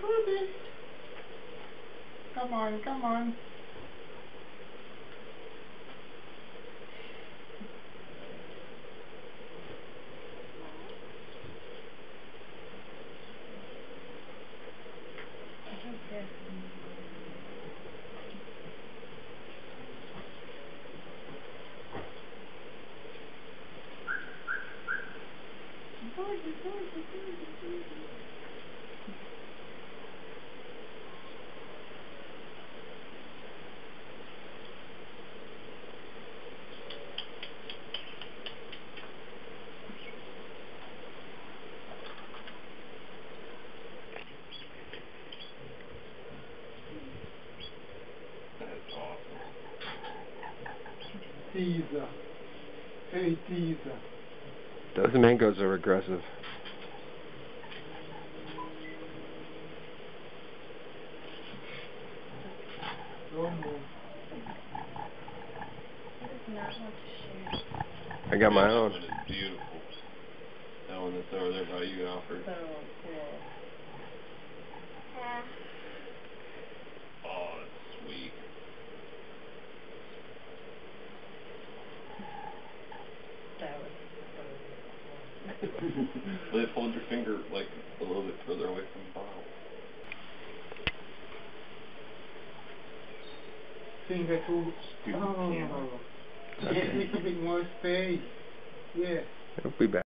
pussy. Come on, come on. That's awesome. Teaser. Hey, teaser. Those mangoes are aggressive. Don't move. He does not want to share. I got my That own. one is beautiful. That one that's over there by you, Alfred. So cool. Oh, it's sweet. That was so cool. Liv, hold your finger like a little bit further away from the bottle. Finger too. Stupid camera. Get a little bit more space. Yeah. It'll be back.